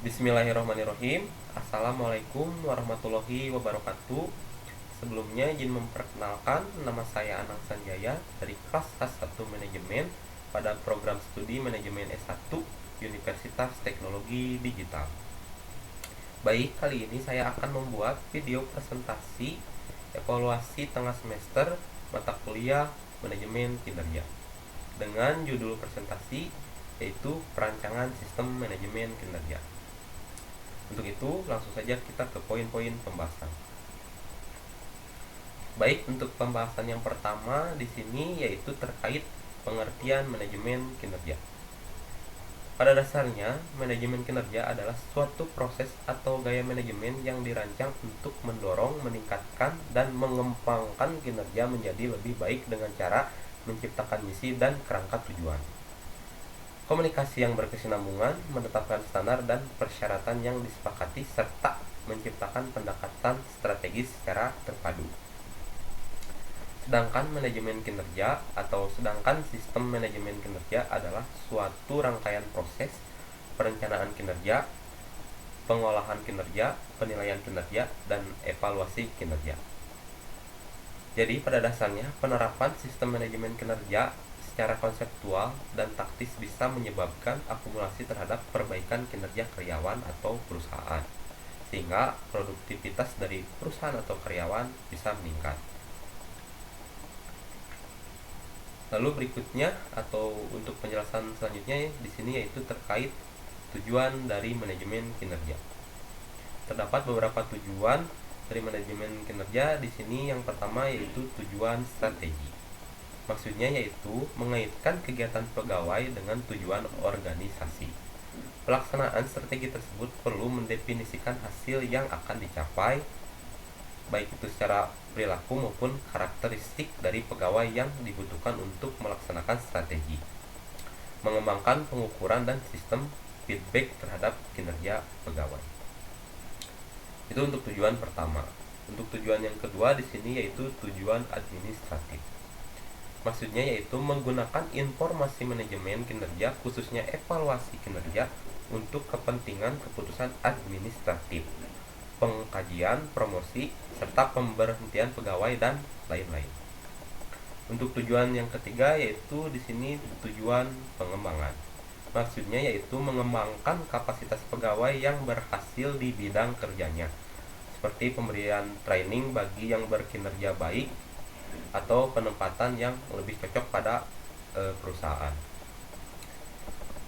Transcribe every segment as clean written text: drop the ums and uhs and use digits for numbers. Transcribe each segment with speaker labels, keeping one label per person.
Speaker 1: Bismillahirrahmanirrahim. Assalamualaikum warahmatullahi wabarakatuh. Sebelumnya izin memperkenalkan, nama saya Anang Sanjaya dari kelas S1 Manajemen pada program studi Manajemen S1 Universitas Teknologi Digital. Baik, kali ini saya akan membuat video presentasi evaluasi tengah semester mata kuliah Manajemen Kinerja dengan judul presentasi yaitu perancangan sistem manajemen kinerja. Untuk itu, langsung saja kita ke poin-poin pembahasan. Baik, untuk pembahasan yang pertama di sini yaitu terkait pengertian manajemen kinerja. Pada dasarnya, manajemen kinerja adalah suatu proses atau gaya manajemen yang dirancang untuk mendorong, meningkatkan, dan mengembangkan kinerja menjadi lebih baik dengan cara menciptakan misi dan kerangka tujuan. Komunikasi yang berkesinambungan, menetapkan standar dan persyaratan yang disepakati, serta menciptakan pendekatan strategis secara terpadu. Sedangkan sistem manajemen kinerja adalah suatu rangkaian proses perencanaan kinerja, pengolahan kinerja, penilaian kinerja, dan evaluasi kinerja. Jadi pada dasarnya penerapan sistem manajemen kinerja secara konseptual dan taktis bisa menyebabkan akumulasi terhadap perbaikan kinerja karyawan atau perusahaan, sehingga produktivitas dari perusahaan atau karyawan bisa meningkat. Lalu berikutnya atau untuk penjelasan selanjutnya di sini yaitu terkait tujuan dari manajemen kinerja. Terdapat beberapa tujuan dari manajemen kinerja di sini. Yang pertama yaitu tujuan strategi. Maksudnya yaitu mengaitkan kegiatan pegawai dengan tujuan organisasi. Pelaksanaan strategi tersebut perlu mendefinisikan hasil yang akan dicapai, baik itu secara perilaku maupun karakteristik dari pegawai yang dibutuhkan untuk melaksanakan strategi. Mengembangkan pengukuran dan sistem feedback terhadap kinerja pegawai. Itu untuk tujuan pertama. Untuk tujuan yang kedua di sini yaitu tujuan administratif. Maksudnya yaitu menggunakan informasi manajemen kinerja khususnya evaluasi kinerja untuk kepentingan keputusan administratif, pengkajian, promosi, serta pemberhentian pegawai dan lain-lain. Untuk tujuan yang ketiga yaitu di sini tujuan pengembangan. Maksudnya yaitu mengembangkan kapasitas pegawai yang berhasil di bidang kerjanya, seperti pemberian training bagi yang berkinerja baik atau penempatan yang lebih cocok pada perusahaan.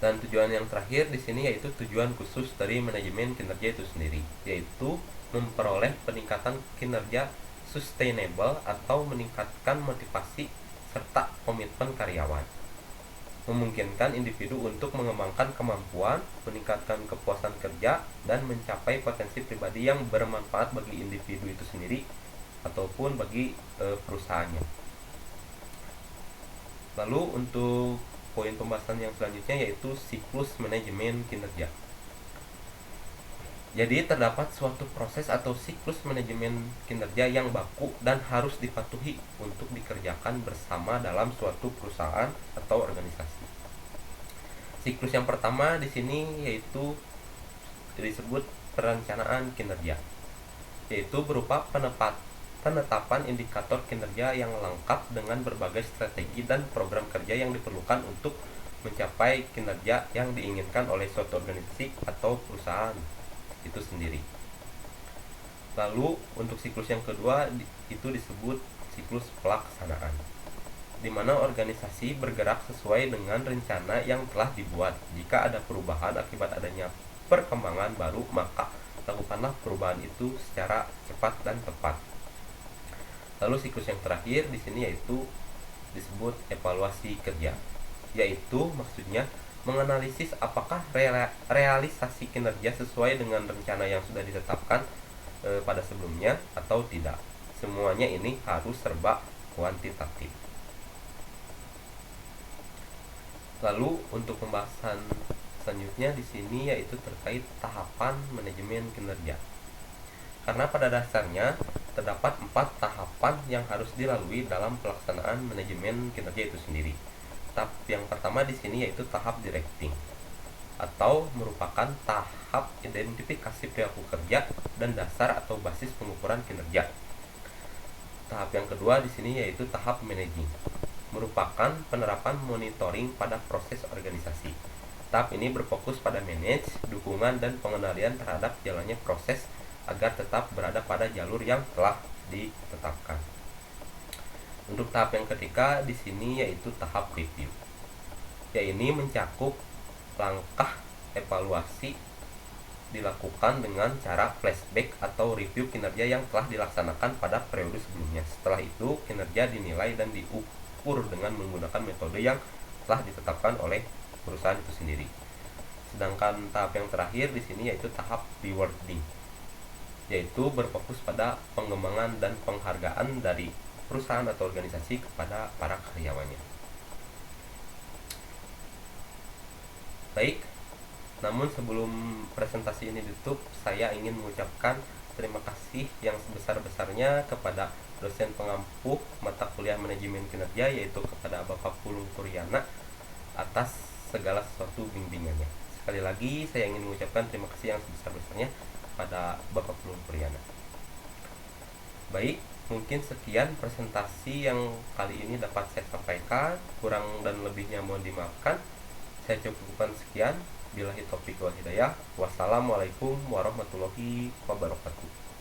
Speaker 1: Dan tujuan yang terakhir di sini yaitu tujuan khusus dari manajemen kinerja itu sendiri, yaitu memperoleh peningkatan kinerja sustainable atau meningkatkan motivasi serta komitmen karyawan. Memungkinkan individu untuk mengembangkan kemampuan, meningkatkan kepuasan kerja, dan mencapai potensi pribadi yang bermanfaat bagi individu itu sendiri ataupun bagi perusahaannya. Lalu untuk poin pembahasan yang selanjutnya yaitu siklus manajemen kinerja. Jadi terdapat suatu proses atau siklus manajemen kinerja yang baku dan harus dipatuhi untuk dikerjakan bersama dalam suatu perusahaan atau organisasi. Siklus yang pertama di sini yaitu disebut perencanaan kinerja, yaitu berupa penetapan indikator kinerja yang lengkap dengan berbagai strategi dan program kerja yang diperlukan untuk mencapai kinerja yang diinginkan oleh suatu organisasi atau perusahaan itu sendiri. Lalu untuk siklus yang kedua itu disebut siklus pelaksanaan, di mana organisasi bergerak sesuai dengan rencana yang telah dibuat. Jika ada perubahan akibat adanya perkembangan baru, maka lakukanlah perubahan itu secara cepat dan tepat. Lalu siklus yang terakhir di sini yaitu disebut evaluasi kerja, yaitu maksudnya menganalisis apakah realisasi kinerja sesuai dengan rencana yang sudah ditetapkan pada sebelumnya atau tidak. Semuanya ini harus serba kuantitatif. Lalu untuk pembahasan selanjutnya di sini yaitu terkait tahapan manajemen kinerja. Karena pada dasarnya terdapat 4 tahapan yang harus dilalui dalam pelaksanaan manajemen kinerja itu sendiri. Tahap yang pertama di sini yaitu tahap directing atau merupakan tahap identifikasi perilaku kerja dan dasar atau basis pengukuran kinerja. Tahap yang kedua di sini yaitu tahap managing, merupakan penerapan monitoring pada proses organisasi. Tahap ini berfokus pada manage, dukungan, dan pengendalian terhadap jalannya proses agar tetap berada pada jalur yang telah ditetapkan. Untuk tahap yang ketiga di sini yaitu tahap review. Ini mencakup langkah evaluasi dilakukan dengan cara flashback atau review kinerja yang telah dilaksanakan pada periode sebelumnya. Setelah itu, kinerja dinilai dan diukur dengan menggunakan metode yang telah ditetapkan oleh perusahaan itu sendiri. Sedangkan tahap yang terakhir di sini yaitu tahap rewarding, yaitu berfokus pada pengembangan dan penghargaan dari perusahaan atau organisasi kepada para karyawannya. Baik, namun sebelum presentasi ini ditutup, saya ingin mengucapkan terima kasih yang sebesar-besarnya kepada dosen pengampu mata kuliah manajemen kinerja, yaitu kepada Bapak Pulung Kuryana atas segala sesuatu bimbingannya. Sekali lagi saya ingin mengucapkan terima kasih yang sebesar-besarnya kepada Bapak Pulung Kuryana. Baik, mungkin sekian presentasi yang kali ini dapat saya sampaikan. Kurang dan lebihnya mohon dimaafkan. Saya cukupkan sekian. Billahi taufiq wal hidayah. Wassalamualaikum warahmatullahi wabarakatuh.